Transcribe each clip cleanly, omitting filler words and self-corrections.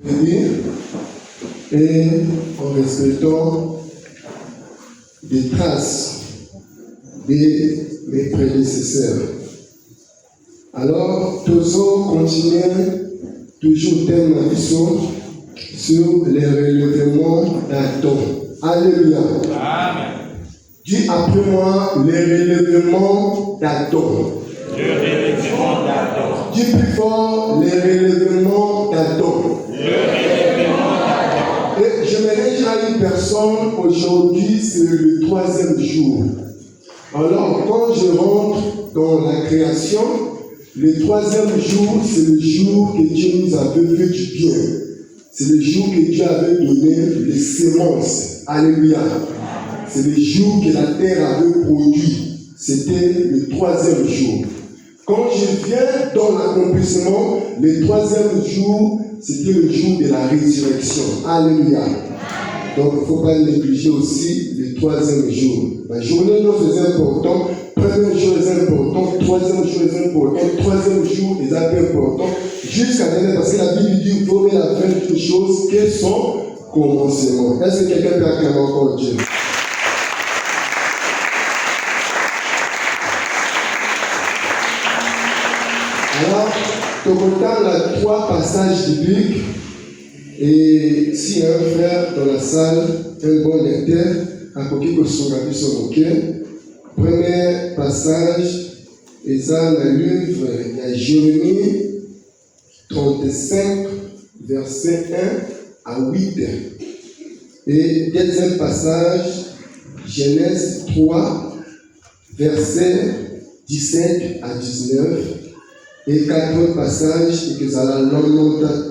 venir et en respectant des traces de mes prédécesseurs. Alors, toujours continuer, toujours thème sur les relèvements d'Adam. Alléluia. Amen. Dis après moi, les relèvements d'Adam. Le relèvement d'Adam. Dis plus fort, les relèvements d'Adam. Le relèvement d'Adam. Et j'aimerais dire à une personne, aujourd'hui c'est le 3e jour. Alors quand je rentre dans la création, le 3e jour, c'est le jour que Dieu nous avait fait du bien. C'est le jour que Dieu avait donné les semences. Alléluia. C'est le jour que la terre avait produit. C'était le 3e jour. Quand je viens dans l'accomplissement, le 3e jour, c'était le jour de la résurrection. Alléluia. Donc, il ne faut pas négliger aussi le 3e jour. La journée est importante, 1er jour est important, 3e jour est important, 3e jour est important, jusqu'à dernier, parce que la Bible dit qu'il faut mettre la fin de toutes choses, quels sont commencements. Est-ce que quelqu'un peut acclamer encore Dieu? Alors, Tokotan a 3 passages bibliques. Et si y a un frère dans la salle, un bon lecteur, à côté de son avis sur le cœur, premier passage, et ça, le livre, il y a Jérémie 35, verset 1 à 8. Et deuxième passage, Genèse 3, verset 17 à 19. Et quatrième passage, et que ça la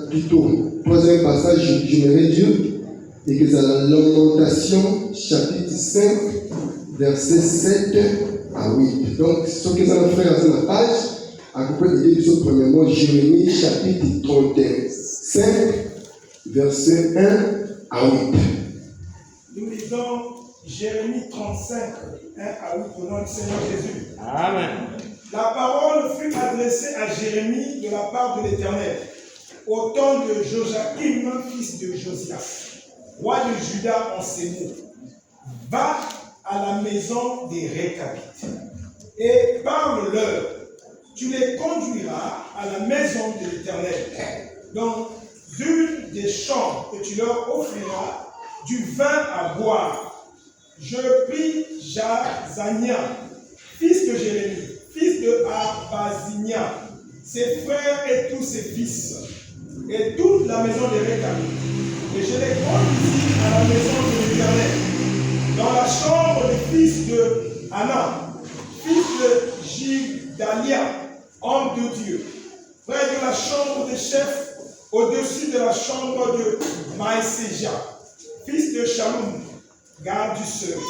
plutôt. Troisième passage, j'aimerais dire, et que ça la lamentation, chapitre 5, verset 7 à 8. Donc, ce que ça va faire dans la page, à peu près l'idée du premièrement, Jérémie, chapitre 35, verset 1 à 8. Nous lisons Jérémie 35, 1 à 8, au nom du Seigneur Jésus. Amen. La parole fut adressée à Jérémie de la part de l'Éternel, au temps de Joachim, fils de Josias, roi de Juda, en ces mots. Va à la maison des Récabites et parle-leur. Tu les conduiras à la maison de l'Éternel, dans une des chambres, et tu leur offriras du vin à boire. Je pris Jazania, fils de Jérémie, fils de Abazinia, ses frères et tous ses fils, et toute la maison des Récabites. Et je les conduisis à la maison de l'Éternel, dans la chambre des fils de Anna, fils de Gidalia, homme de Dieu, près de la chambre des chefs, au-dessus de la chambre de Maïséja, fils de Shalom, garde du seuil.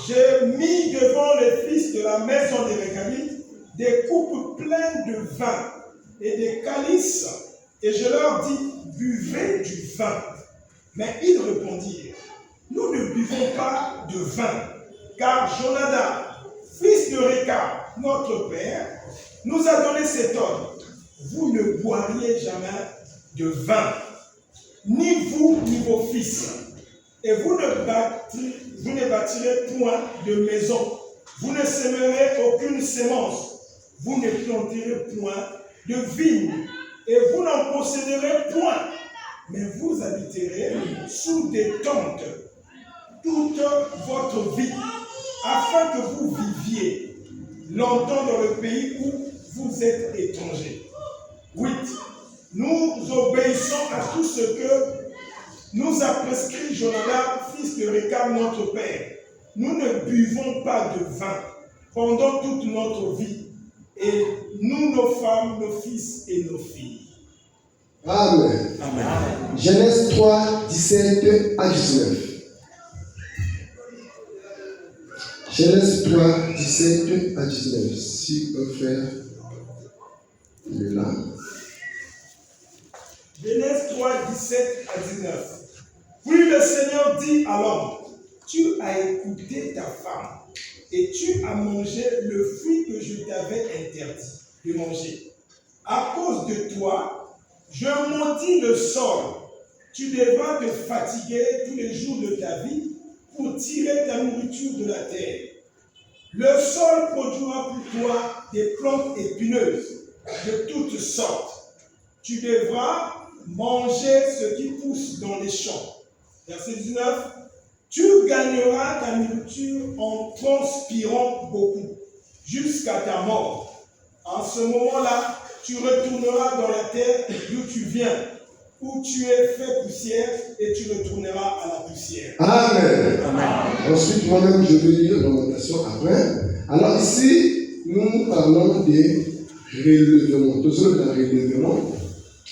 J'ai mis devant les fils de la maison des Récabites des coupes pleines de vin et des calices, et je leur dis, buvez du vin. Mais ils répondirent, nous ne buvons pas de vin, car Jonadab, fils de Réka, notre père, nous a donné cet ordre. Vous ne boiriez jamais de vin, ni vous, ni vos fils. Et vous ne bâtirez point de maison. Vous ne sèmerez aucune sémence. Vous ne planterez point de vigne. Et vous n'en posséderez point. Mais vous habiterez sous des tentes toute votre vie, afin que vous viviez longtemps dans le pays où vous êtes étrangers. 8. Nous obéissons à tout ce que nous a prescrit Jonadab, fils de Récab, notre père. Nous ne buvons pas de vin pendant toute notre vie, et nous, nos femmes, nos fils et nos filles. Amen. Amen. Genèse 3, 17 à 19. Genèse 3, 17 à 19. Si on peut faire le là. Genèse 3, 17 à 19. Puis le Seigneur dit à l'homme, tu as écouté ta femme, et tu as mangé le fruit que je t'avais interdit de manger. À cause de toi, Je maudis le sol. Tu devras te fatiguer tous les jours de ta vie pour tirer ta nourriture de la terre. Le sol produira pour toi des plantes épineuses de toutes sortes. Tu devras manger ce qui pousse dans les champs. Verset 19. Tu gagneras ta nourriture en transpirant beaucoup jusqu'à ta mort. En ce moment-là, tu retourneras dans la terre d'où tu viens, où tu es fait poussière, et tu retourneras à la poussière. Amen. Amen. Ensuite, moi-même, je vais lire l'orientation après. Alors ici, nous parlons des relèvements. Toujours de la relèvement.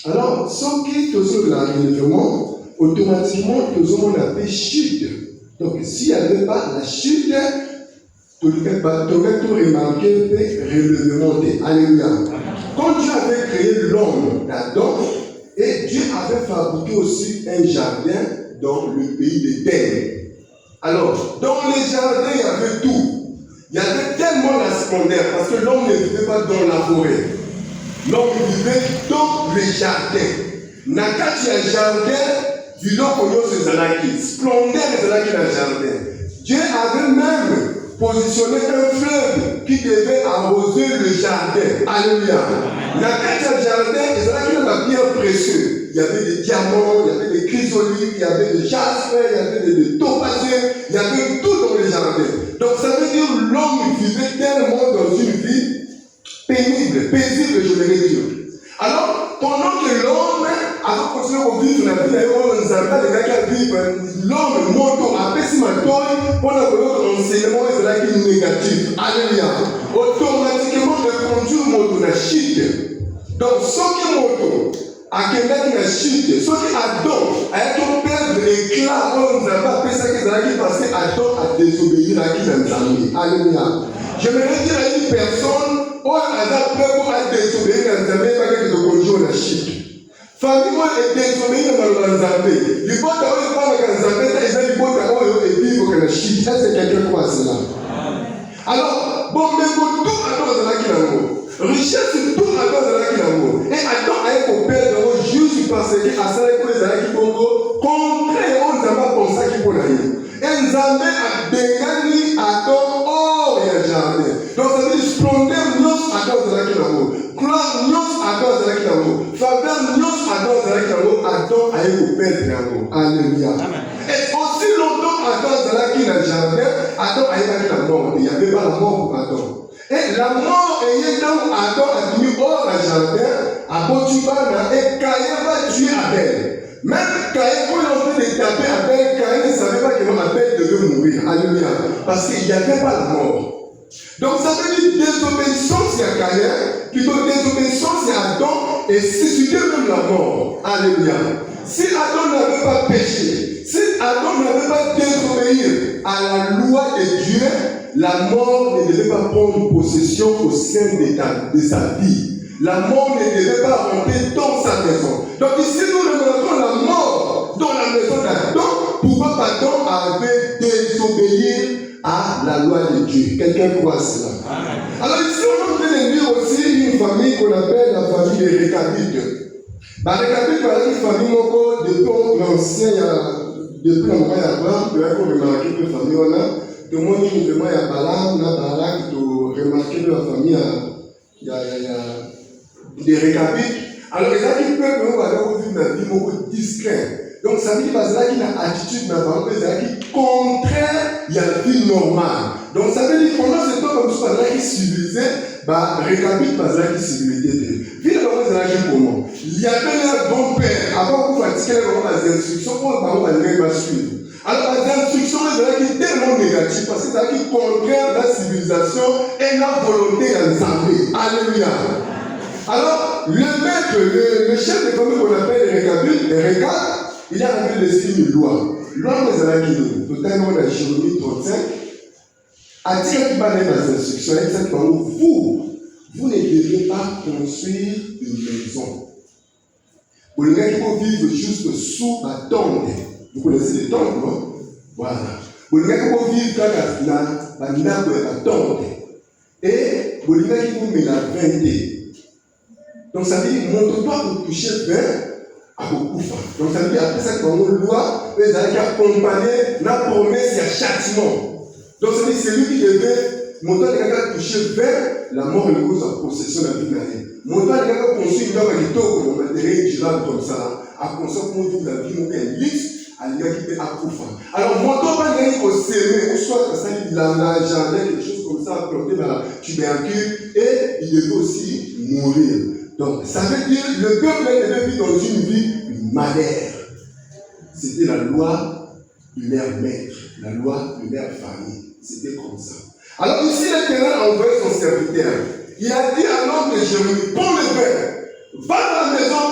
Alors, sans qui toujours de la relèvement, automatiquement, toujours on appelle chute. Donc, s'il n'y avait pas la chute, tu aurais tout remarqué le relèvement. Alléluia. Quand Dieu avait créé l'homme d'Adam, et Dieu avait fabriqué aussi un jardin dans le pays d'Éden. Alors, dans les jardins, il y avait tout. Il y avait tellement la splendeur, parce que l'homme ne vivait pas dans la forêt. L'homme vivait dans les jardins. Nakati un jardin, biloko nyonso ezalaki, splendeur ezalaki dans le jardin. Dieu avait même positionné un fleuve qui devait arroser le jardin. Alléluia. Nakati un jardin, ezalaki dans la pierre précieuse. Il y avait des diamants, il y avait des chrysolites, il y avait des jasper, il y avait des topaziens, il y avait tout dans les jardins. Donc ça veut dire que l'homme vivait tellement dans une vie pénible, paisible, je vais dire. Alors, pendant que l'homme a continué à vivre la vie, l'homme monte à Pessimatoi pendant que l'autre enseignement est négatif. Alléluia. Automatiquement, le conduit monte à la chute. Donc, ce qui monte à quelqu'un qui a chute, ce qui a don, a été perdre l'éclat, on ne va pas ça qui est parce que Adam a désobéi à qui dans Alléluia. J'aimerais dire à une personne, oh, Adam a désobéi dans Zambé, pas que le conjoint la chute. Famille, moi, est désobéi dans Zambé. Le bon d'abord, il parle dans Zambé, il a le bon d'abord, et puis il faut que la chute. Ça, c'est quelqu'un comme cela. Alors, bon, mais pour tout Adam, c'est là qu'il a mot. Richesse, tout Adam, c'est là qu'il a mot. Et Adam a été coupé juste parce que à ça, les gens qui vont contraire, on n'a pas pensé qu'il faut aller. Et Zambé a dégagé Adam hors du jardin. Donc, ça veut dire splendeur, nous, Adam, c'est là qu'il a mot. Gloire, nous, Adam, c'est là qu'il a mot. Faveur, nous, Adam, c'est là qu'il a mot. Adam a été coupé de l'amour. Alléluia. Et aussi longtemps, Adam, c'est là qu'il a jardin, Adam a été la mort. Il n'y avait pas la mort pour Adam. Et la mort ayant dans Adam a tenu hors du jardin, à Botubana, et Caïn va tuer Abel. Même Caïn, quand il a envie de taper Abel, Caïn ne savait pas que Abel devait mourir. Alléluia. Parce qu'il n'y avait pas la mort. Donc ça veut dire désobéissance à Caïn, plutôt désobéissance à Adam, et susciter même la mort. Alléluia. Si Adam n'avait pas péché, si Adam n'avait pas désobéi à la loi de Dieu, la mort ne devait pas prendre possession au sein de sa vie. La mort ne devait pas rentrer dans sa maison. Donc ici, nous remarquons la mort dans la maison d'Adam. Pourquoi Adam avait désobéi à la loi de Dieu? Quelqu'un croit cela? Alors ici, on peut lire aussi une famille qu'on appelle la famille des Récabites. Les Récabites, c'est une famille depuis l'ancien, depuis la mort d'Abraham, tu as remarqué que la famille, on a. Tout le monde dit vraiment il y a Balaam, Barak, tu remarques que la famille, il y a des Récabites. Alors, les gens qui peuvent nous avoir vu une vie beaucoup discrète. Donc, ça veut dire qu'il y a une attitude, qui contraire à la vie normale. Donc, ça veut dire que pendant ce temps, comme ça, qui est civilisé, Récabite, qui est civilisé. Puis, comment il y avait un bon-père, avant qu'on fasse les instructions, on va suivre. Alors, les instructions sont tellement négatives parce que c'est contraire la civilisation et la volonté d'un Zambé. Alléluia. Alors, le maître, le chef de famille qu'on appelle les Récabites, il a appelé l'esprit de loi. L'homme des Alakinos, totalement dans la Chéronie 35, a dit qu'il va dans les instructions, exactement, vous ne devez pas construire une maison. Vous ne devez pas vivre juste sous la tente. Vous connaissez les tentes, non? Voilà. Vous ne devez pas vivre dans la nappe de la tente. Et vous ne devez pas vous mettre la 20. Donc ça veut dire mon doigt pour toucher vers à beaucoup. Donc ça veut dire après ça que dans nos lois, ils allaient accompagner la promesse et le châtiment. Donc ça veut dire c'est lui qui devait, mon doigt de toucher vers la mort et le cause en possession de la vie d'année. Mon doigt de construire une œuvre qui toque dans le matériel durable comme ça, à construire pour vivre la vie, mon père, luxe. Alors, mon temps va gagner au sémé, ou soit que ça dit la jardin, quelque chose comme ça, planté dans la tubercule, et il devait aussi mourir. Donc, ça veut dire que le peuple devait vivre dans une vie malheur. C'était la loi du mère maître, la loi du mère famille. C'était comme ça. Alors, ici, l'Éternel a envoyé son serviteur. Il a dit à l'homme de Jérémie, prends le vin, va dans la maison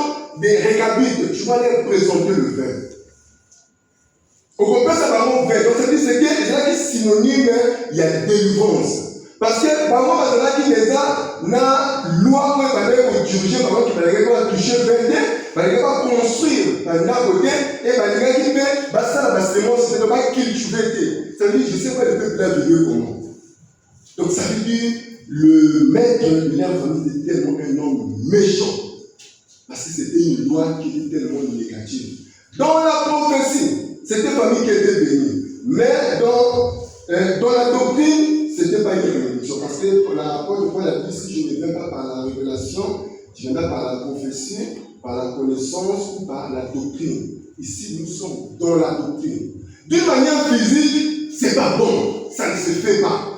des Récabites, tu vas leur présenter le vin. Au contraire, ça va mon vin. Donc, ça veut dire que c'est là qui est synonyme, il y a délivrance. Parce que, par exemple, c'est là qui les a, la loi, où il va diriger, par exemple, qui va toucher le vin, il va construire d'un côté, et il va qui fait, ça, c'est ne pas cultiver. Ça veut dire, je sais pas le peuple là vivre comment. Donc, ça veut dire, le maître de leur famille était tellement un homme méchant. Parce que c'était une loi qui était tellement négative. Dans la prophétie, c'était une famille qui était bénie. Mais dans la doctrine, ce n'était pas une bénédiction. Parce que l'apôtre Paul a dit, si je ne viens pas par la révélation, je viens par la prophétie, par la connaissance ou par la doctrine. Ici, nous sommes dans la doctrine. D'une manière physique, ce n'est pas bon. Ça ne se fait pas.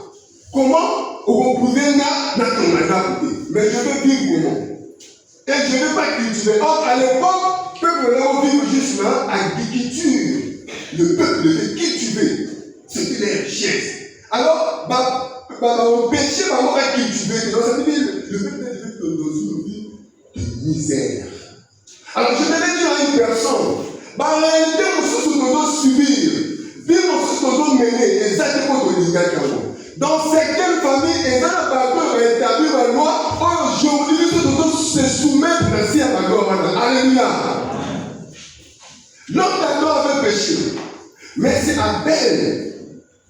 Comment? On pouvait mais je veux vivre comment? Et je ne veux pas cultiver. Or, à l'époque, le peuple là vivre juste là, agriculture. Le peuple devait cultiver. C'était les richesses. Alors, on péché, on va cultiver. Donc, ça veut dire le peuple devait vivre dans une vie de misère. Alors, je vais dire à une personne, en réalité, on doit subir. Vivre, on doit mener. Exactement comme les gars qui ont. Dans certaines familles, et dans la parole rétablir la loi, aujourd'hui, nous devons se soumettre ainsi à la loi. Alléluia. L'homme d'Adam avait péché. Mais c'est Abel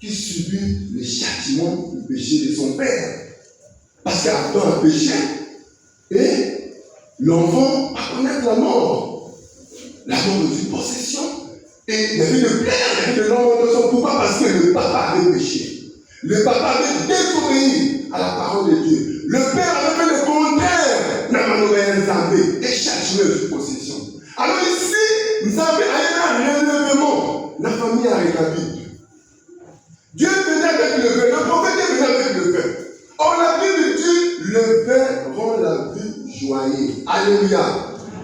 qui subit le châtiment du péché de son père. Parce qu'Adam a péché et l'enfant va connaître la mort. La mort de une possession. Et il y avait le père, il y avait l'enfant. Pourquoi? Parce que le papa avait péché. Le papa avait désobéi à la parole de Dieu. Le père avait fait le contraire. Et châtiment de possession. Alors ici, nous avons un relèvement. La famille a rétabli. Dieu venait avec le vin. Le prophète venait avec le vin. Or, la Bible dit, le vin rend la vie joyeuse. Alléluia.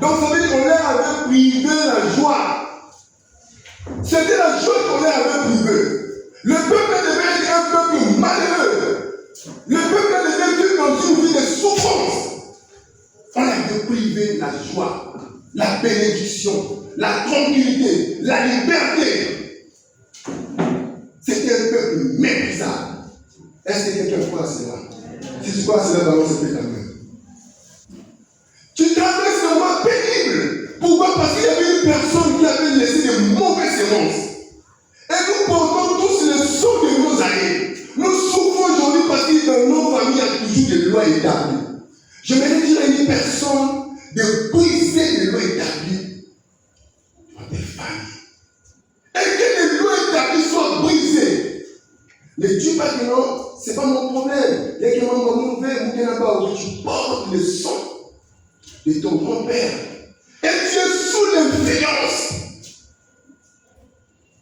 Donc, ça veut dire qu'on leur avait privé la joie. C'était la joie qu'on leur avait privée. Le peuple devait être un peuple malheureux. Le peuple devait vivre dans une vie de souffrance. On avait privé la joie, la bénédiction, la tranquillité, la liberté. C'était un peuple méprisable. Est-ce que quelqu'un croit à cela? Si tu crois à cela, balance ta main. Tu traverses un moment pénible. Pourquoi? Parce qu'il y avait une personne qui avait laissé de mauvaises semences. Et nous portons tous le sang de nos années. Nous souffrons aujourd'hui parce que dans nos familles, il y a toujours des lois établies. Je vais dire à une personne de briser les lois établies dans tes familles. Et que les lois établies soient brisées. Ne dis pas que non, ce n'est pas mon problème. Il y a quelqu'un comme mon père ou quelqu'un là-bas où tu portes le sang de ton grand-père. Et tu es sous l'influence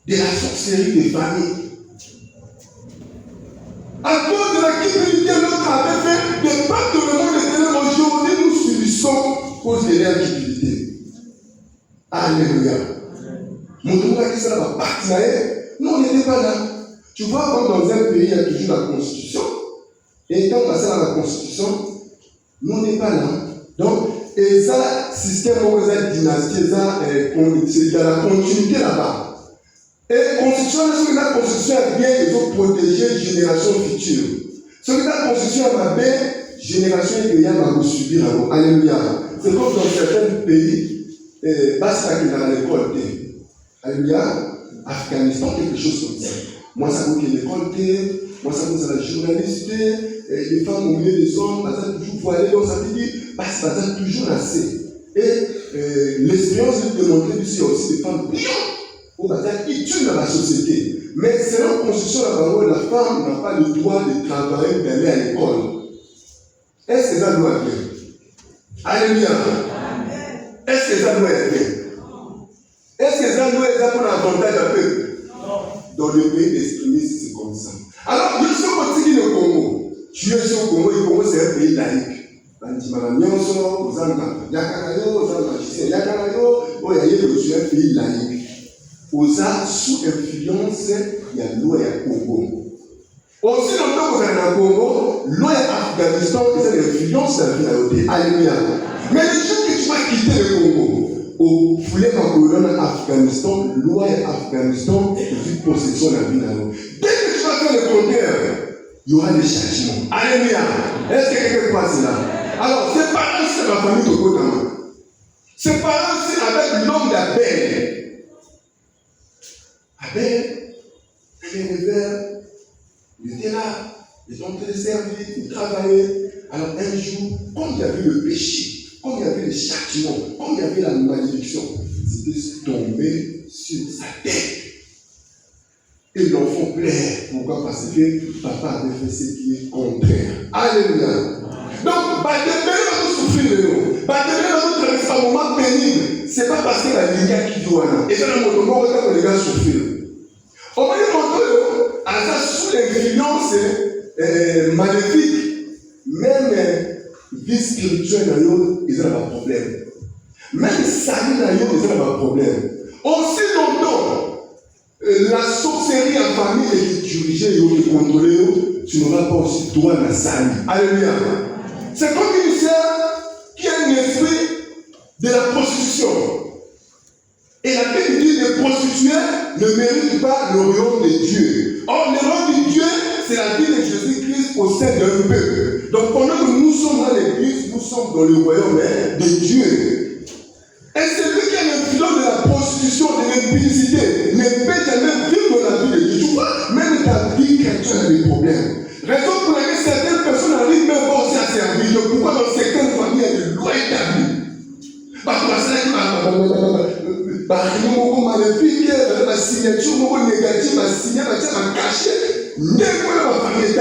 de la sorcellerie des familles. À cause de la cupidité, l'autre avait fait de pas tout le monde était aujourd'hui, nous subissons à cause de leur cupidité. Alléluia. Mon tour a dit ça va partir. Nous, on n'était pas là. Tu vois, comme dans un pays, il y a toujours la constitution. Et quand on passe à la constitution, nous, on n'est pas là. Donc, et ça, système, ça, dynastie, ça, il y a la continuité là-bas. Et constitution, ce que la constitution a bien, il faut protéger les générations futures. Ce que la constitution a bien, génération et va subir avant. Alléluia. C'est comme dans certains pays, basta qu'il a l'école. Alléluia. Afghanistan, quelque chose comme ça. Moi, ça vaut qu'il y ait l'école, moi, ça vaut la journaliste, les femmes au milieu des hommes, ça toujours voilé. Donc, ça veut dire, parce que c'est toujours assez. Et l'expérience de démontrer que c'est aussi des femmes brillantes qui tuent dans la société. Mais selon la constitution de la parole, la femme n'a pas le droit de travailler ou d'aller à l'école. Est-ce que ça doit être bien? Alléluia. Est-ce que ça doit être bien? Est-ce que ça doit être pour l'avantage un peu? Dans le pays d'extrémistes, c'est comme ça. Alors, je suis au le Congo. Tu es au Congo, le Congo c'est un pays laïque. Nyonso, Ozanga, Yakanayo, Ozanga, Yakanayo, c'est un pays laïque. Oza sous influence, il y a loi à Congo. Aussi longtemps que vous êtes au Congo, loi à Afghanistan, il y a l'influence de la vie à l'autre. Alléluia. Mais le jour que tu vas quitter le Congo, au poulet en colonne Afghanistan, loi à Afghanistan, tu possession de la vie à l'autre. Dès que tu vas faire le contraire, il y aura des changements. Alléluia. Est-ce que quelqu'un passe là? Alors, ses parents, c'est ma famille de Kotama. Ses parents, c'est avec l'homme d'Abel. Abel, il était là, il était en train de servir, il travaillait. Alors, un jour, comme il y avait le péché, comme il y avait le châtiment, comme il y avait la malédiction, c'était tombé sur sa tête. Et l'enfant pleure. Pourquoi? Parce que papa avait fait ce qui est contraire. Alléluia. Donc, souffrir de nous. C'est un moment pénible. Ce n'est pas parce que la ligne qui doit là. Et c'est le moment où les gars souffrent. Au moment où sous l'influence maléfique, même vie spirituelle, ils ont un problème. Même salut, ils ont un problème. Aussi longtemps, la sorcellerie en famille est dirigée et contrôlée, tu n'auras pas aussi droit à la salut. Alléluia. C'est comme une sœur qui a un esprit de la prostitution. Et la Bible dit que les prostituées ne méritent pas le royaume de Dieu. Or, le royaume de Dieu, c'est la vie de Jésus-Christ au sein d'un peuple. Donc, pendant que nous sommes dans l'église, nous sommes dans le royaume de Dieu. Et celui qui a l'influence de la prostitution, de l'impudicité, ne peut jamais vivre dans la vie de Dieu. Tu vois, même ta vie chrétienne a des problèmes. Raison pour laquelle certaines personnes arrivent même pas aussi à servir. Donc, pourquoi dans certaines familles, il y a des lois établies? Parce que c'est maléfique, la signature négative, la signature cachée, n'est-ce famille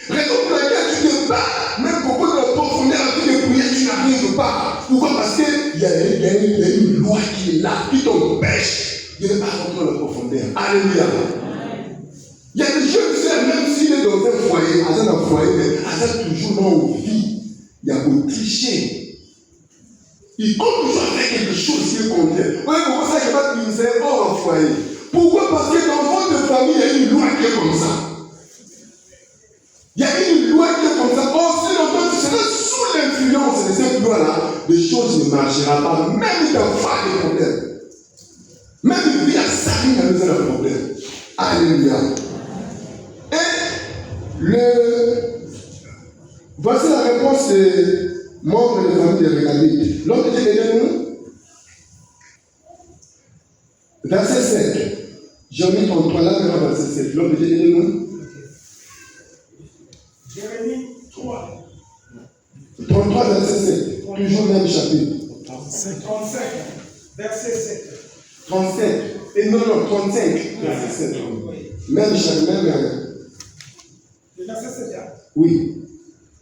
raison pour laquelle tu ne pas, même pour de la profondeur à vie de prière, tu n'arrives pas. Pourquoi? Parce qu'il y a une loi qui est là, qui t'empêche de ne pas rentrer dans la profondeur. Alléluia. Il y a des jeunes sœurs, même s'il est dans un foyer, mais toujours dans où vit, il y a beau tricher. Il compte toujours faire quelque chose qui est contraire. Oui, pourquoi ça, je ne vais pas te dire hors en foyer? Pourquoi? Parce que dans votre famille, il y a une loi qui est comme ça. Il y a une loi qui est comme ça. Aussi longtemps que tu seras sous l'influence de cette loi-là, les choses ne marcheront pas. Même dans pas de problème. Même vie à sa vie, il y a un problème. Alléluia. Et voici la réponse des membres de la famille de Régabites. L'homme de Dieu est nous. Verset 7. Jérémie 33, là, verset 7. L'homme de Dieu est nous. Jérémie 3. 33, verset 7. Toujours le même chapitre. 35, verset 7. 37. Et non, 35, verset 7. Même chapitre, même. Le verset 7. Oui.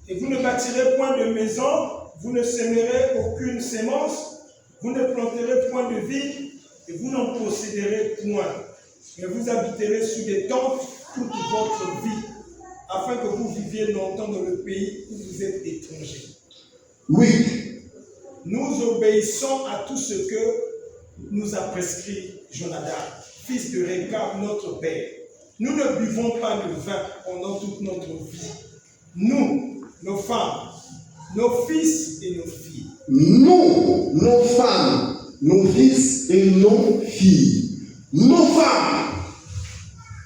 Et vous ne bâtirez point de maison, vous ne sèmerez aucune sémence, vous ne planterez point de vigne, et vous n'en posséderez point. Mais vous habiterez sous des tentes toute votre vie, afin que vous viviez longtemps dans le pays où vous êtes étrangers. Oui. Nous obéissons à tout ce que nous a prescrit Jonadab, fils de Récab, notre père. Nous ne buvons pas de vin pendant toute notre vie. Nous, nos femmes, nos fils et nos filles. Nous, nos femmes, nos fils et nos filles. Nos femmes.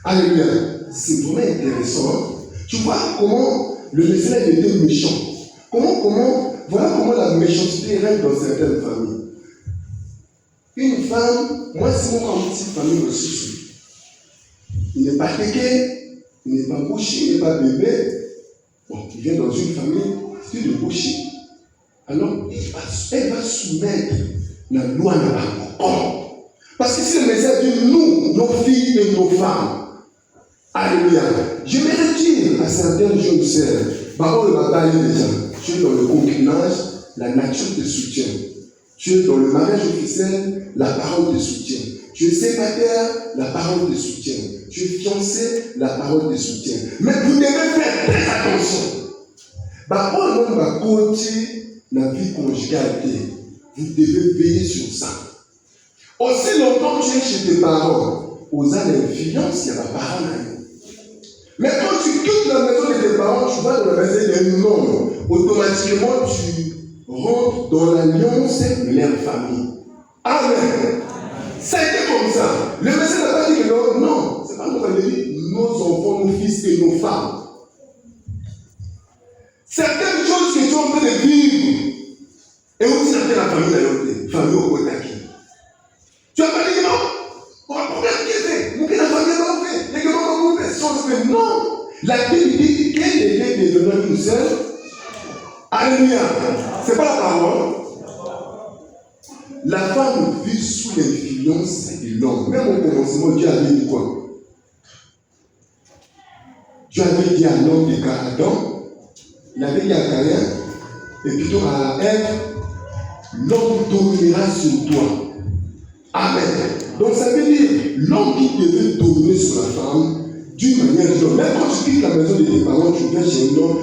Alléluia. C'est vraiment intéressant. Tu vois comment le message était méchant. Voilà comment la méchanceté règne dans certaines familles. Une femme, moi c'est mon comme petite famille aussi. Il n'est pas téqué, il n'est pas bouché, il n'est pas bébé. Bon, il vient dans une famille, c'est de boucher. Alors, elle va soumettre la loi à la corps. Parce que c'est le message de nous, nos filles et nos femmes. Alléluia. J'aimerais dire à certaines jeunes sœurs, parole va parler déjà. Tu es dans le concubinage, la nature te soutient. Tu es dans le mariage officiel, la parole te soutient. Tu es célibataire, la parole te soutient. Tu es fiancé, la parole te soutient. Mais vous devez faire très attention. On va côté la vie conjugale. Vous devez veiller sur ça. Aussi longtemps que tu es chez tes parents, aux l'influence, il y a la parole à nous. Mais quand tu quittes la maison de tes parents, tu vas dans la maison des noms. Automatiquement, tu rentres dans l'alliance de leur famille. Amen. Ça a été comme ça. Le message n'a pas dit que non, non. C'est pas nous qui avons dit nos enfants, nos fils et nos femmes. Certaines choses que tu es en train de vivre, et où tu as la famille d'ailleurs, famille au Kotaki. Tu as pas dit que non. On va prendre qui c'est. Nous qui la famille va ouvrir. Les gens vont ouvrir. Non. La Bible dit qu'elle était devenue une seule. Alléluia. C'est pas la parole. La femme vit sous l'influence de l'homme. Même au commencement, Dieu avait dit quoi? Dieu avait dit à l'homme de Adam, il avait dit à Caïn, et plutôt à Ève, l'homme dominera sur toi. Amen. Donc ça veut dire, l'homme qui devait dominer sur la femme, d'une manière générale, même quand tu quittes la maison de tes parents, tu viens chez un homme,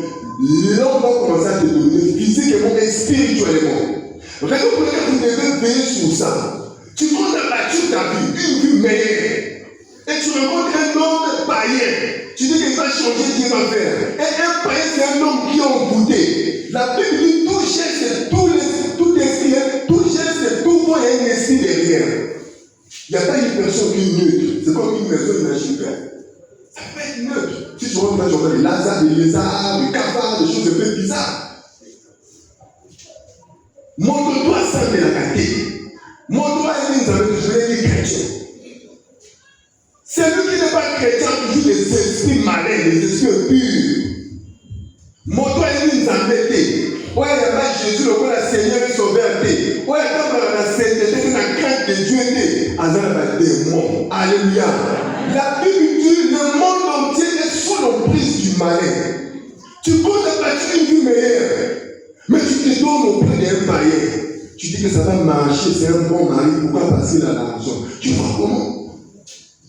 l'homme va commencer à te dominer physiquement et spirituellement. Raison pour laquelle vous devez veiller sur ça. Tu comptes bâtir ta vie, une vie meilleure. Et tu rencontres un homme païen. Tu dis qu'il va changer, Dieu va faire. Et un païen, c'est un homme qui est embouté. La Bible dit tout cher, c'est tout esprit, tout cher, c'est tout bon et un esprit derrière. Il n'y a pas une personne qui est neutre. C'est comme une maison imaginaire. Ça peut être neutre. Si tu rentres dans les Lazare, les lézards, les cafards, des choses un peu bizarres. Montre-toi ça de la qualité. Montre-toi que je vais dire chrétien. Celui qui n'est pas chrétien toujours des esprits malins, des esprits purs. Montre-toi une embêtée. Ouais, il n'y a pas Jésus, le roi, la Seigneur et sauveur. Ouais, quand la sainteté, la crainte de Dieu est en un démon. Alléluia. La Bible dit le monde entier est sous l'emprise du malin. Tu peux te bâtir une vie meilleure. Mais tu te donnes auprès d'un païen. Tu dis que ça va marcher, c'est un bon mari, pourquoi passer dans l'argent? Tu vois comment?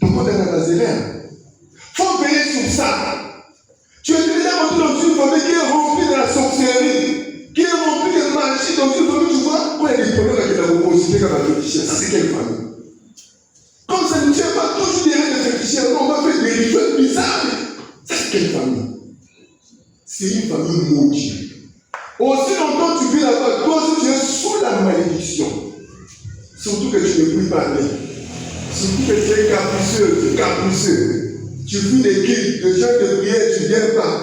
Tu peux être dans la zélère. Il faut veiller sur ça. Tu es déjà rentré dans une famille qui est remplie de la sorcellerie, qui est remplie de magie, dans une famille, tu vois, quand il y a des problèmes avec la reconstitution comme la fétichère, ça c'est quelle famille? Comme ça ne tient pas toujours derrière les fétichères, on va faire des rituels bizarres. Ça c'est quelle famille? C'est une famille maudite. Aussi longtemps tu vis là-bas, toi aussi tu es sous la malédiction. Surtout que tu ne pries pas bien. Surtout que tu es capricieux. Tu fuis des guides, des gens de prière, tu ne viens pas.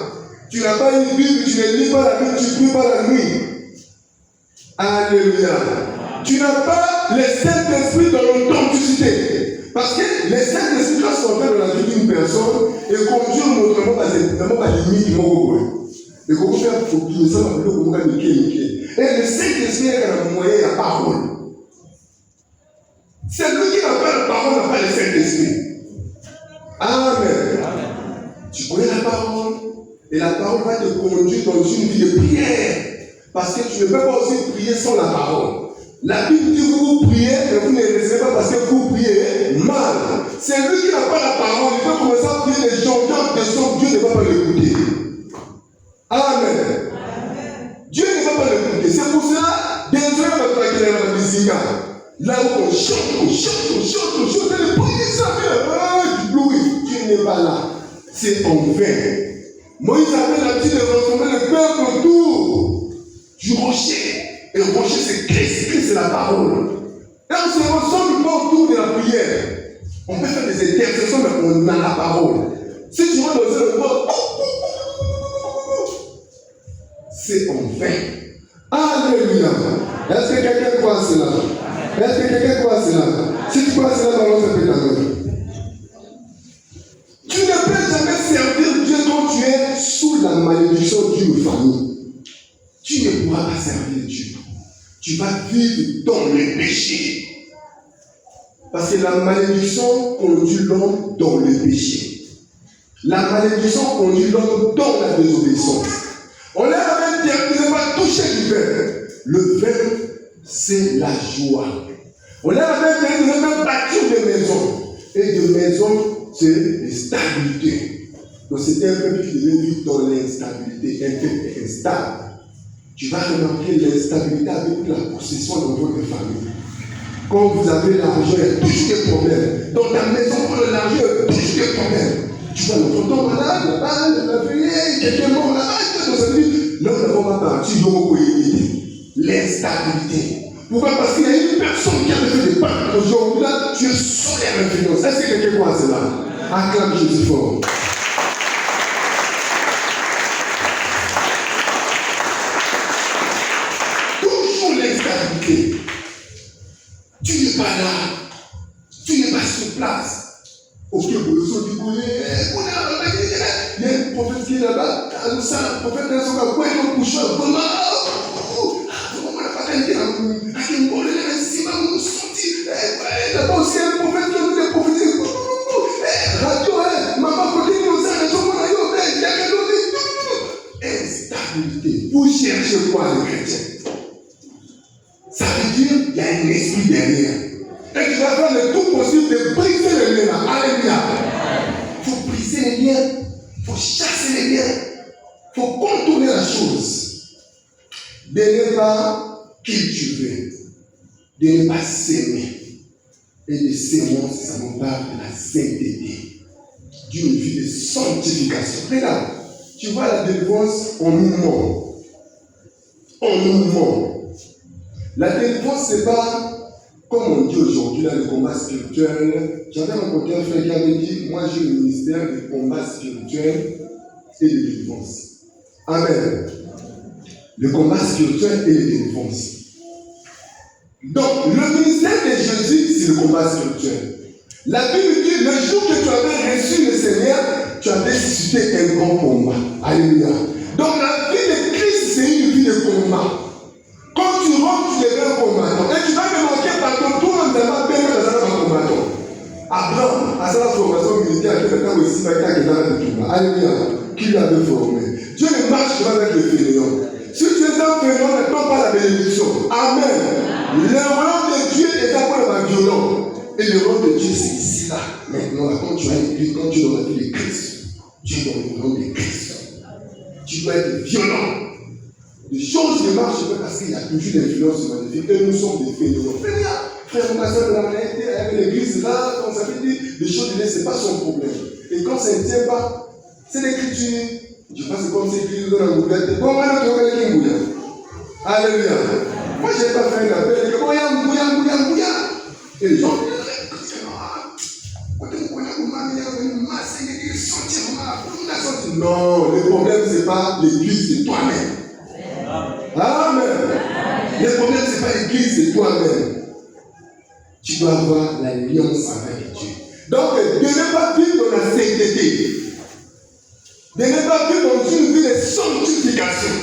Tu n'as pas une Bible, tu ne lis pas la Bible, tu ne pries pas la nuit. Alléluia. Tu n'as pas les Saint-Esprit dans l'authenticité. Parce que les Saint-Esprit sont faits dans la vie d'une personne et conduire autrement par les limites du monde. Et comment faire pour qu'il ça va comme ça et le Saint-Esprit est un moyen la parole. C'est lui qui n'a pas la parole, n'a pas le Saint-Esprit. Amen. Tu connais la parole et la parole va te conduire dans une vie de prière. Parce que tu ne peux pas aussi prier sans la parole. La Bible dit que vous priez, mais vous ne recevez pas parce que vous priez mal. C'est lui qui n'a pas la parole. Il peut commencer à prier les gens qui ont Dieu ne va pas l'écouter. Amen. Dieu ne va pas l'écouter. C'est pour cela, désolé de la musique. Là où on chante, et les prières s'appellent. Du bruit. Dieu n'est pas là. C'est en vain. Moïse avait l'habitude de rassembler le peuple autour du rocher. Et le rocher, c'est Christ. Christ, c'est la parole. Et on se rassemble pas autour de la prière. On peut faire des intercessions, mais on a la parole. Si tu vas dans un endroit, c'est en vain. Alléluia. Est-ce que quelqu'un croit cela? Est-ce que quelqu'un croit cela? Si tu crois cela, balance un peu ta main. Tu ne peux jamais servir Dieu quand tu es sous la malédiction d'une famille. tu vas vivre dans le péché. Parce que la malédiction conduit l'homme dans le péché. La malédiction conduit l'homme dans la désobéissance. On l'a même dit, tu ne pas toucher du verbe. Le verbe, c'est la joie. On l'a même dit, tu ne pas bâtir de maisons. Et de maisons, c'est la stabilité. Donc c'est un peuple qui devait vivre dans l'instabilité, un peuple instable. Tu vas remarquer l'instabilité avec la possession dans votre famille. Quand vous avez l'argent, il y a toujours des problèmes. Dans ta maison, pour l'argent, il y a toujours des problèmes. Tu vois, le tonton malade, la vieille, quelqu'un mort là-bas, dans sa vie. Là, nous n'avons pas parti, nous avons l'instabilité. Pourquoi? Parce qu'il y a une personne qui a fait des pas. Aujourd'hui, là, tu es sous l'influence. Est-ce que quelqu'un croit à cela? Acclame Jésus fort. Toujours l'instabilité. Tu n'es pas là. Tu n'es pas sur place. Ok, vous le savez, il y a un prophète qui est là-bas. Le prophète est là-bas. Quoi, il est couché? Vraiment, on n'a pas dit. D'abord, aussi un prophète qui a dit des prophéties. Radio, maman, côté nous instabilité. Vous cherchez quoi, les chrétiens? Ça veut dire qu'il y a un esprit derrière. Et tu vas faire le tout possible de briser les liens. Alléluia. Il faut briser les liens. Il faut chasser les liens. Il faut contourner la chose. De ne pas cultiver. De ne pas s'aimer. Et de sémence, ça nous parle de la sainteté. D'une vie de sanctification. Regarde, tu vois la délivrance en mouvement. En mouvement. La délivrance, ce n'est pas comme on dit aujourd'hui, là, le combat spirituel. J'avais rencontré un frère qui avait dit, moi j'ai le ministère de combat spirituel et de délivrance. Amen. Le combat spirituel et de délivrance. Donc, le ministère de Jésus, c'est le combat spirituel. La Bible dit, le jour que tu avais reçu le Seigneur, tu avais suscité un grand combat. Alléluia. Donc, la vie de Christ, c'est une vie de combat. Quand tu rentres, tu deviens un combattant. Et tu vas me manquer par ton tour, on ne t'a pas payé dans un combattant. Abraham, à sa formation militaire, qui était aussi dans le tournoi. Alléluia. Qui l'avait formé. Dieu ne marche pas avec les fainéants. Si tu es un fainéant, ne prends pas la bénédiction. Amen. Le royaume de Dieu est d'abord la violence. Et le royaume de Dieu, c'est ici, là. Maintenant, quand tu as écrit, quand tu es dans la vie de Christ, tu es dans le royaume de Christ. Tu dois être violent. Les choses ne marchent pas parce qu'il y a toujours l'influence magnifique. Et nous sommes des fainéants. Frère, ma soeur, on a été avec l'église là, comme ça veut dire, les choses de ce n'est pas son problème. Et quand ça ne tient pas, c'est l'écriture. Je pense que comme c'est écrit dans la gouverne. Bon, maintenant, tu vas aller qui mouille. Alléluia. Moi, je n'ai pas fait un appel. Je dis, bouya. Et les gens disent, non, le problème, ce n'est pas l'église, c'est toi-même. Amen. Le problème, ce n'est pas l'église, c'est toi-même. Tu dois avoir l'alliance avec Dieu. Donc, de ne pas vivre dans la sainteté. De ne pas vivre dans une vie de sanctification.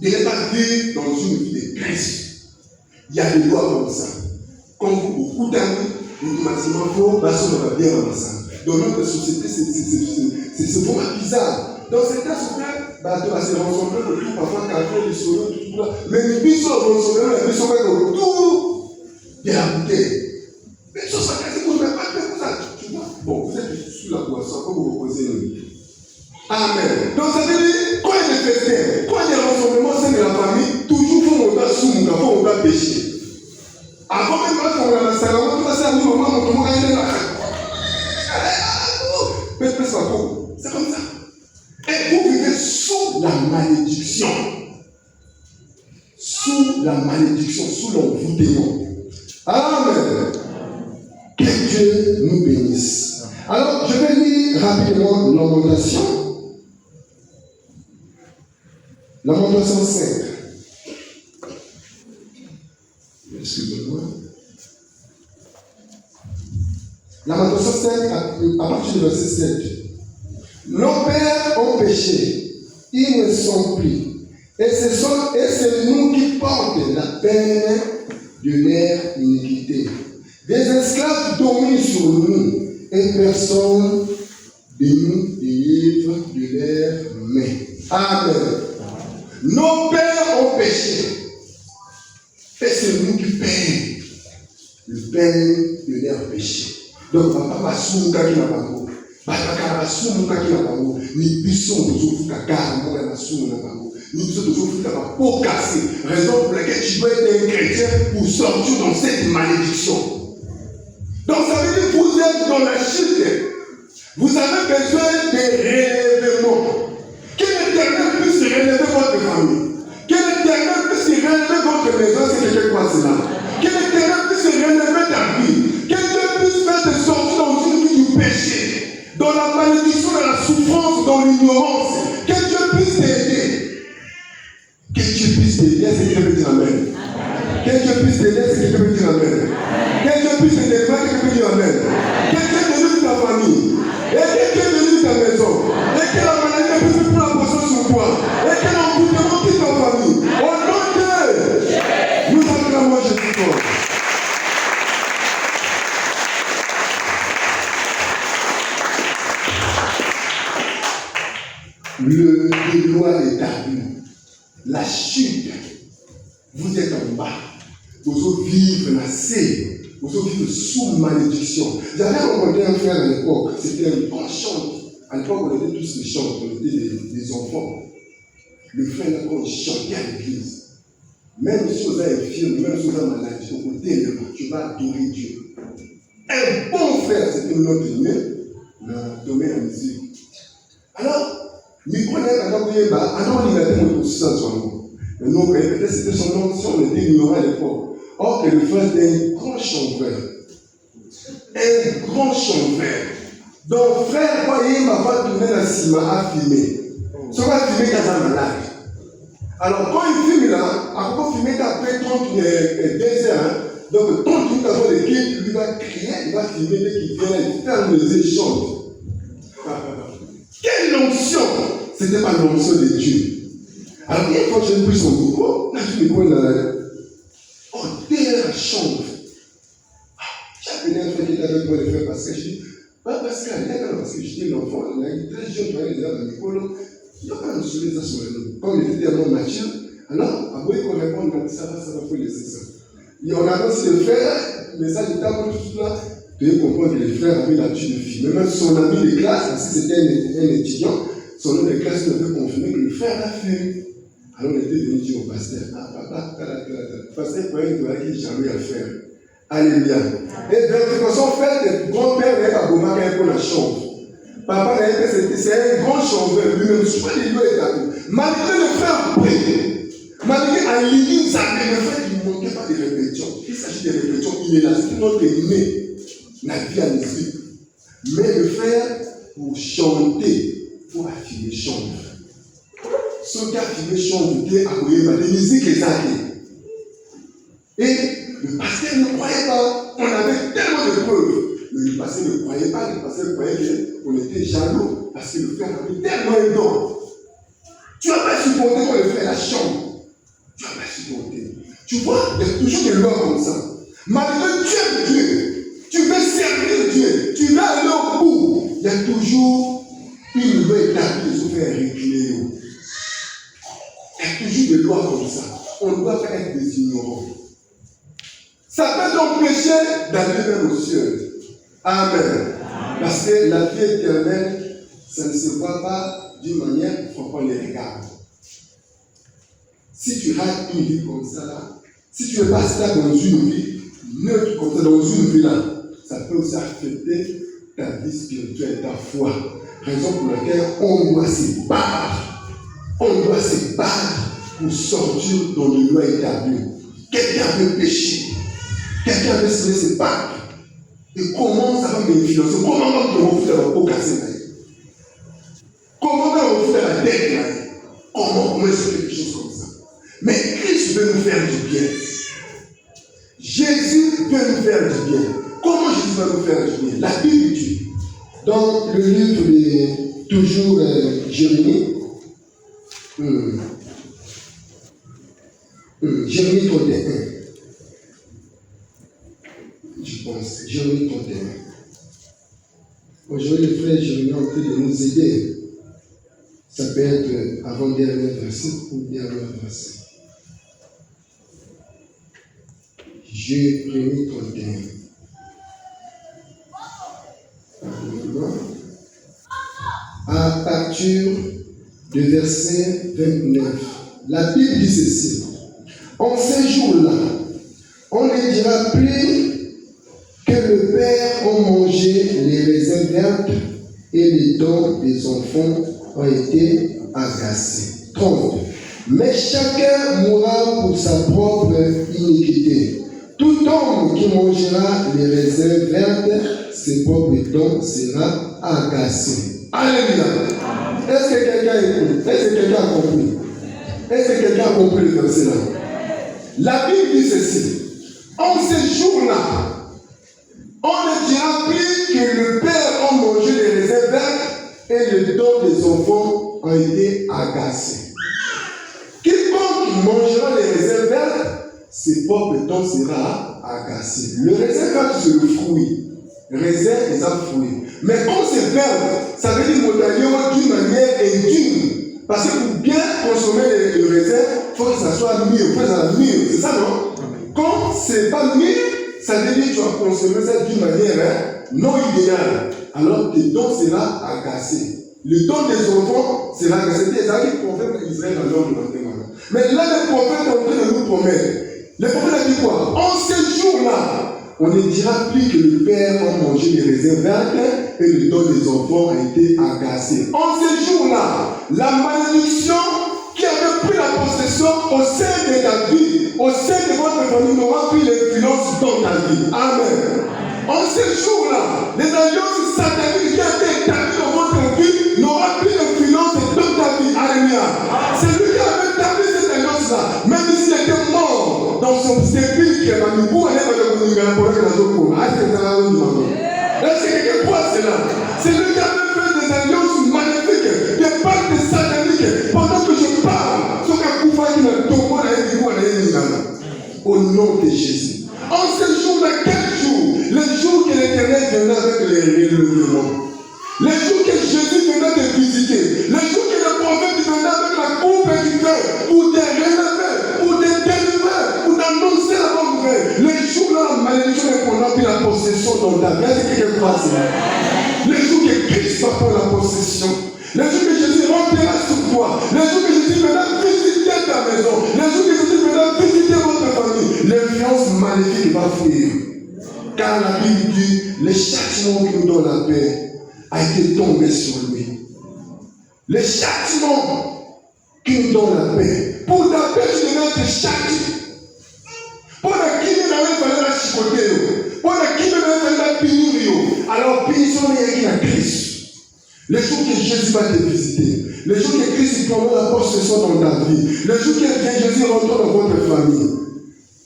De ne pas vivre dans une vie de Christ. Il y a des lois comme ça. Quand beaucoup d'amis, automatiquement, il faut passer dans la bière ensemble. Dans notre société, c'est vraiment bizarre. Dans certains secteurs, tu vas se rassembler pour tout, parfois café, les solos, tout ça. Mais les bisous rassemblés, les bisous sont autour de la bouteille. Mais ça, c'est pour ne pas faire ça. Tu vois? Bon, vous êtes sous la boisson, quand vous reposez le lit. Amen. Donc ça veut dire, quand il y a des festins, quand il y a un rassemblement au sein de la famille, toujours il faut monter sous mon café, on va pécher. Avant même quand on a la salle, on va passer à nous, maman, on va aller là. C'est comme ça. Et vous vivez sous la malédiction. Sous la malédiction, sous l'envoûtement. Amen. Que Dieu nous bénisse. Alors, je vais lire rapidement Lamentation. Lamentation 5. Excusez-moi. Lamentation 5, à partir du verset 7. Nos pères ont péché, ils ne sont plus. Et c'est nous qui portons la peine de leur iniquité. Des esclaves dominent sur nous et personne de nous délivre de leurs mains. Amen. Nos pères ont péché. Et c'est nous qui payons le peine de leur péché. Donc, papa va souka qui n'a pas beau. Papa va souka qui n'a pas beau. Ni buisson de souffle car moi la souka n'a pas beau. Ni buisson de souffle n'a pas beau casser. Raison pour laquelle tu dois être un chrétien pour sortir dans cette malédiction. Donc, ça veut dire que vous êtes dans la chute. Vous avez besoin de relèvement. Que l'Éternel puisse relever votre famille. Que l'Éternel puisse relever votre maison, c'est quelque quoi cela. Que l'Éternel puisse relever ta vie. Que Dieu puisse faire de sortir dans une vie du péché, dans la malédiction, dans la souffrance, dans l'ignorance. Que Dieu puisse t'aider. Que Dieu puisse t'aider, c'est ce que je veux dire amen. Que Dieu puisse t'aider, c'est ce que je veux dire amen. Que Dieu puisse t'aider, c'est ce que je veux dire amen. Que Dieu délivre ta famille. Et que Dieu délivre ta maison. Et que la maladie puisse prendre la poisson sur toi. Et que l'envoûtement quitte ta famille. Au nom de nous acclamons Jésus-Christ. Le déloy est établi. La chute. Vous êtes en bas. Vous vivez nassé. Vous vivez sous malédiction. J'avais rencontré un frère à l'époque. C'était un grand chanteur. À l'époque, on était tous des chanteurs. On était des enfants. Le frère, là, quand il chantait à l'église, même si vous êtes infirme, même si vous êtes malade, au côté, tu vas adorer Dieu. Un bon frère, c'était notre mieux dans le domaine de la musique. Alors, il prenait un peu alors il avait un peu ça sur nous. Mais nous, peut-être c'était son nom, si on était ignorant à l'époque. Or que le frère était un grand chanteur. Un grand chanteur. Donc, frère, voyez, il m'a pas tourné la cima à filmer. Ça va filmer quand il est malade. Alors, quand il filme là, après filmer après 32 heures, donc 30 minutes avant l'équipe, il va crier, il va filmer dès qu'il vient, il ferme les yeux, il chante. Quelle onction! Ce n'était pas l'onction de Dieu. Alors, une fois que j'ai pris son micro, là, je me vois là. Oh, derrière la chambre. J'ai appelé un frère qui était avec moi, le frère Pascal. Je dis, pas Pascal, il y a quand même, parce que j'étais l'enfant, il y a une très jeune famille dans l'école. Il n'y a pas de soulever ça sur le dos. Comme il était tellement mature, alors, après qu'on répond, on a dit ça va, faut laisser ça. Et on annonce le frère, mais ça, il table tout là. Tu devez comprendre que les frères avaient l'habitude de filmer. Même son ami de classe, parce que c'était un étudiant, son ami de classe devait confirmer que le frère l'a fait. Alors on était venu dire au pasteur, ah papa, le pasteur croyait qu'il n'y jamais à faire. Alléluia. Et de toute façon, fait, grand-père n'est pas Goma qui a pour la chambre. Papa n'a pas, c'est un grand chanteur lui-même, je crois qu'il doit être. Malgré le frère prier, malgré à l'île, ça le frère qui ne manquait pas de répétition. Il s'agit de répétition, il est là, c'est notre aimé. La vie à l'esprit. Mais le frère, pour chanter, pour affirmer chanter. Ce qui affirme chanter, à quoi il va des musiques et ça. Et le pasteur ne croyait pas. On avait tellement de preuves. Mais le pasteur ne croyait pas. Le pasteur croyait qu'on était jaloux. Parce que le frère avait tellement un don. Tu n'as pas supporté quand le frère la chante. Tu n'as pas supporté. Tu vois, il y a toujours des lois comme ça. Malgré Dieu, tu veux servir Dieu, tu veux aller au bout. Il y a toujours une loi établie de se faire réclamer. Il y a toujours des lois comme ça. On ne doit pas être des ignorants. Ça peut t'empêcher d'aller même au ciel. Amen. Parce que la vie éternelle, ça ne se voit pas d'une manière qu'on les regarde. Si tu rates une vie comme ça, là, si tu es passé là dans une vie neutre comme ça, dans une vie là, ça peut aussi affecter ta vie spirituelle, ta foi. Raison pour laquelle on doit se battre. On doit se battre pour sortir dans le loi établi. Quelqu'un veut pécher. Quelqu'un veut se laisser battre. Et comment ça va m'influencer? Comment on va me refouler la peau cassée? Comment on va me refouler la tête? Comment est-ce que quelque chose comme ça? Mais Christ veut nous faire du bien. Jésus veut nous faire du bien. Comment Jésus va nous faire du bien? La Bible dit, dans le livre de toujours Jérémie, Jérémie 31. Je pense. Jérémie 31. Aujourd'hui, les frères Jérémie ont envie de nous aider. Ça peut être avant-dernier verset ou dernier verset. Jérémie 31. À partir du verset 29, la Bible dit ceci. En ces jours-là, on ne dira plus que le Père a mangé les raisins verts et les dents des enfants ont été agacés. 30. Mais chacun mourra pour sa propre iniquité. Tout homme qui mangera les raisins verts, ses propres dents sera agacé. Alléluia. Est-ce que quelqu'un écoute? Est-ce que quelqu'un a compris? Est-ce que quelqu'un a compris le verset là? La Bible dit ceci. En ces jours-là, on ne dira plus que le Père a mangé les raisins verts et les dents des enfants ont été agacés. Quiconque mangera les raisins verts, ses propres dents sera agacé. Le raisin vert, c'est le fruit. Raisin est un fruit. Mais quand c'est vert, ça veut dire d'une manière indigne. Parce que pour bien consommer le raisin, il faut que ça soit mûr, il faut que ça soit mûr. C'est ça, non? Quand c'est pas mûr, ça veut dire que tu vas consommer ça d'une manière non idéale. Alors tes dents seront agacées. Le dents des enfants sera agacé. C'est ça qui prophète Israël dans l'ordre de l'entraînement. Mais là, le prophète est en train de nous promettre. Le prophète a dit quoi? En ces jours-là, on ne dira plus que le Père a mangé les raisins verts et le dents des enfants a été agacé. En ces jours-là, la malédiction qui avait pris la possession au sein de David, au sein de votre famille, n'aura plus l'influence dans ta vie. Amen. En ces jours-là, les alliances sataniques qui ont été établies dans votre vie n'aura plus d'influence dans ta vie. Alléluia. C'est lui qui avait établi cette alliance-là. Même s'il était mort dans son sépulcre, est-ce que quelqu'un croit cela? C'est lui qui avait fait des alliances maléfiques, des pactes sataniques. Pendant que je parle, au nom de Jésus. En ce jour-là, quel jour? Le jour que l'Éternel viendra avec les relèvements. Le jour que Jésus viendra te visiter. Le jour que le prophète viendra avec la coupe du feu pour te relever, pour te délivrer, pour t'annoncer la bonne nouvelle. Le jour-là, la malédiction est qu'on a pris la possession dans ta vie. Est-ce que quelqu'un croit cela? Le jour que Christ va prendre la possession. Le jour que Jésus rentrera sur toi. Le jour que Jésus viendra visiter ta maison. Le jour que Jésus viendra visiter votre famille. L'influence maléfique va fuir. Car la Bible dit, le châtiment qui nous donne la paix a été tombé sur lui. Le châtiment qui nous donne la paix. Pour ta paix, tu devrais te châtier. Pour la qui ne n'avait pas la chicoter. Pour la qui ne n'avait pas la punir. Alors, punissons les à Christ. Le jour que Jésus va te visiter. Le jour que Christ prendra la possession dans ta vie. Le jour que Jésus rentre dans votre famille.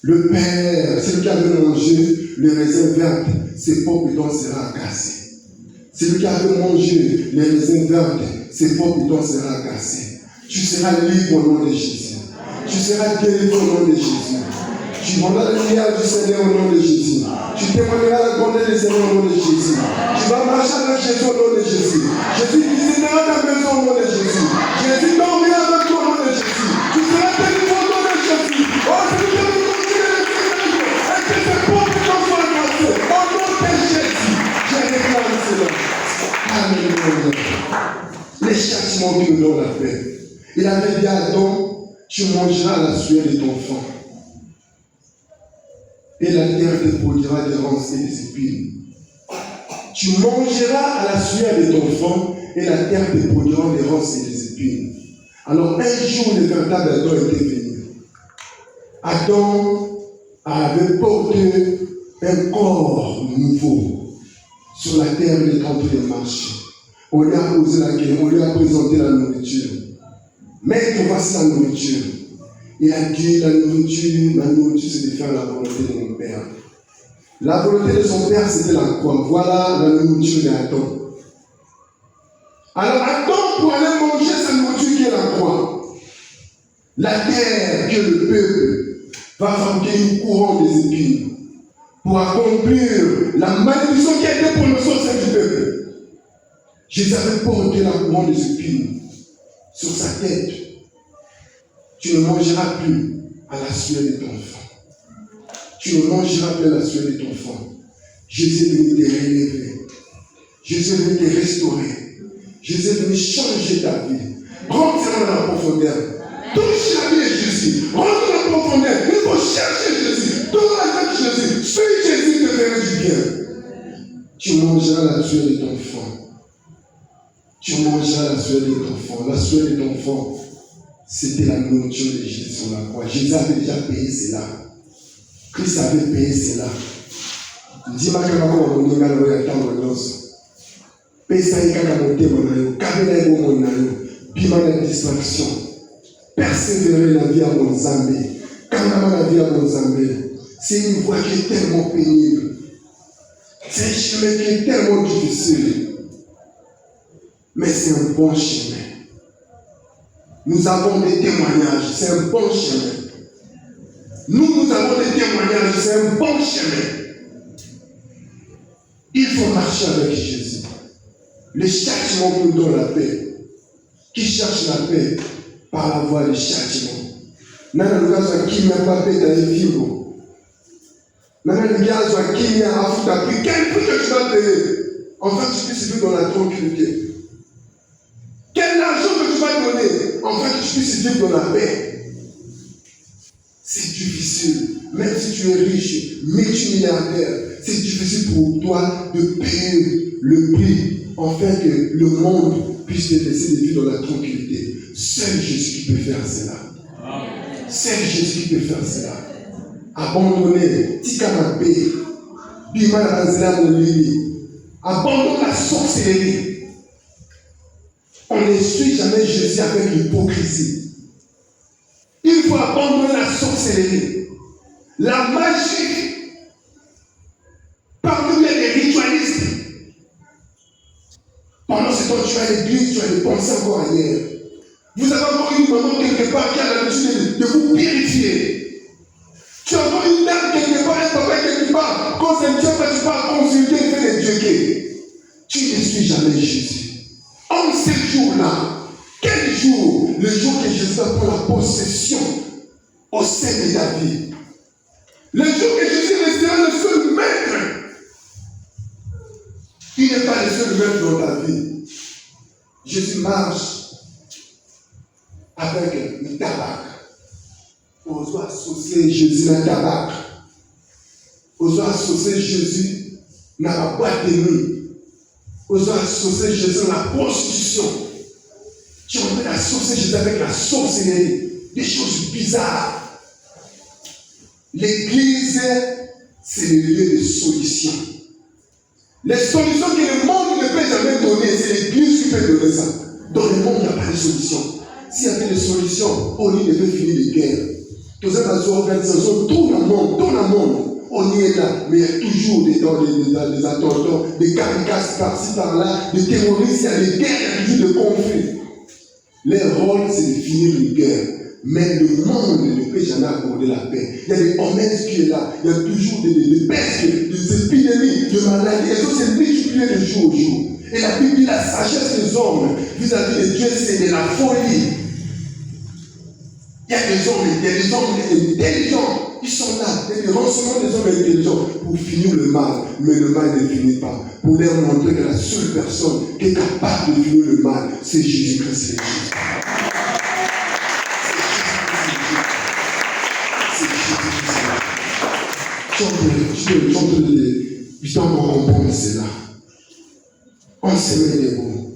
Le Père, celui qui avait mangé les raisins verts, ses propres dents seront agacés. Celui qui avait mangé les raisins verts, ses propres dents seront agacés. Tu seras libre au nom de Jésus. Tu seras délivré au nom de Jésus. Tu vendras la lumière du Seigneur au nom de Jésus. Tu témoigneras la grandeur du Seigneur au nom de Jésus. Tu vas marcher avec Jésus au nom de Jésus. Jésus visitera ta maison au nom de Jésus. Jésus dormira avec toi au nom de Jésus. Tu seras délivré au nom de Jésus. Oh, c'est le Dieu de et que tes pauvres gens soient agacés. Au nom de Jésus. Je déclare cela. Alléluia. Les châtiments qui nous donnent la paix. Il avait dit à Adam, tu mangeras la sueur de ton faim. Et la terre te produira des ronces et des épines. Tu mangeras à la sueur de ton faim et la terre te produira des ronces et des épines. Alors un jour, le véritable Adam était venu. Adam avait porté un corps nouveau sur la terre. Il est en train de marcher. On lui a posé la question, on lui a présenté la nourriture. Mais voici la nourriture. Il a dit la nourriture, c'est de faire la volonté de mon Père. La volonté de son Père, c'était la croix. Voilà la nourriture d'Adam. Alors Adam, pour aller manger sa nourriture qui est la croix, La terre que le peuple va fabriquer une couronne des épines pour accomplir la malédiction qui a été prononcée au sein du peuple. Jésus avait porté la couronne des épines sur sa tête. Tu ne mangeras plus à la sueur de ton faim. Tu ne mangeras plus à la sueur de ton faim. Jésus est venu te relever. Jésus est venu te restaurer. Jésus est venu changer ta vie. Rentre dans la profondeur. Touche la vie de Jésus. Rentre dans la profondeur. Il faut chercher Jésus. Tourne la tête de Jésus. Suis Jésus te fera du bien. Tu mangeras la sueur de ton faim. Tu mangeras la sueur de ton faim. La sueur de ton faim, c'était la nourriture de Jésus sur la croix. Jésus avait déjà payé cela. Christ avait payé cela. Dis-moi que maman on est allé attendre l'os. Pesa ika motema na yo, kabela ego na yo, bima na distraction. Persévérer la vie à mon Zambé. Quand la vie à mon Zambé, c'est une voie qui est tellement pénible. C'est un chemin qui est tellement difficile. Mais c'est un bon chemin. Nous avons des témoignages, c'est un bon chemin. Nous avons des témoignages, c'est un bon chemin. Il faut marcher avec Jésus. Le châtiment nous donne la paix. Qui cherche la paix par la voie du châtiment. Nana lugazo qui n'a pas paix dans les vivres. Nana lugazo qui n'a pas foutu à prix. Quel prix que tu vas payer? En fait, tu puisses vivre dans la tranquillité. Quel argent que tu vas donner? En fait, tu puisses vivre dans la paix. C'est difficile. Même si tu es riche, multimilliardaire, c'est difficile pour toi de payer le prix afin que le monde puisse te laisser vivre dans la tranquillité. Seul Jésus qui peut faire cela. Seul Jésus qui peut faire cela. Abandonner, tikamapé, bima nazela molili. Abandonne la sorcellerie. On ne suit jamais Jésus avec l'hypocrisie. Il faut abandonner la sorcellerie, la magie. Parmi les ritualistes. Pendant ce temps, tu as l'église, tu as des pensées encore ailleurs. Vous avez encore une maman quelque part qui a l'habitude de vous purifier. Tu as encore une dame quelque part, un papa quelque part. Quand c'est Dieu que tu pars consulter et faire des dieux. Tu ne suis jamais Jésus. En ces jours-là, quel jour? Le jour que Jésus va prendre la possession au sein de ta vie. Le jour que Jésus restera le seul maître. Il n'est pas le seul maître dans ta vie. Jésus marche avec le tabac. On doit associer Jésus à la tabac. On doit associer Jésus à la boîte de nuit. On doit associer Jésus à la prostitution. Tu peux associer Jésus avec la sorcellerie. Des choses bizarres. L'église, c'est le lieu de solution. Les solutions que le monde ne peut jamais donner, c'est l'église qui peut donner ça. Dans le monde, il n'y a pas de solution. S'il y avait des solutions, on y devait finir les guerres. Tous ces organisations, tout le monde, on y est là. Mais il y a toujours des attentats, des caricatures par-ci, par-là, des terroristes, il y a des guerres, il y a toujours des conflits. Leur rôle, c'est de finir les guerres. Mais le monde ne peut jamais accorder la paix. Il y a des hommes qui sont là. Il y a toujours des pestes, des épidémies, des maladies. Et ça, c'est multiplié de jour au jour. Et la Bible dit la sagesse des hommes vis-à-vis de Dieu, c'est de la folie. Il y a des hommes intelligents. Ils sont là. Il y a des renseignements des hommes intelligents pour finir le mal. Mais le mal ne finit pas. Pour leur montrer que la seule personne qui est capable de finir le mal, c'est Jésus-Christ. Je dois comprendre cela. On se met des mots.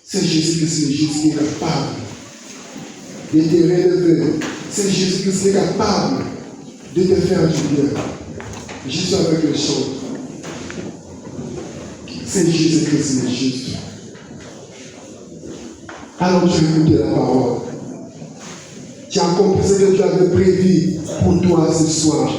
C'est Jésus-Christ qui est capable de te relever. C'est Jésus-Christ qui est capable de te faire du bien. Jésus avec le chant. C'est Jésus-Christ le juste. Alors tu écoutes la parole. Tu as compris ce que tu avais prévu pour toi ce soir.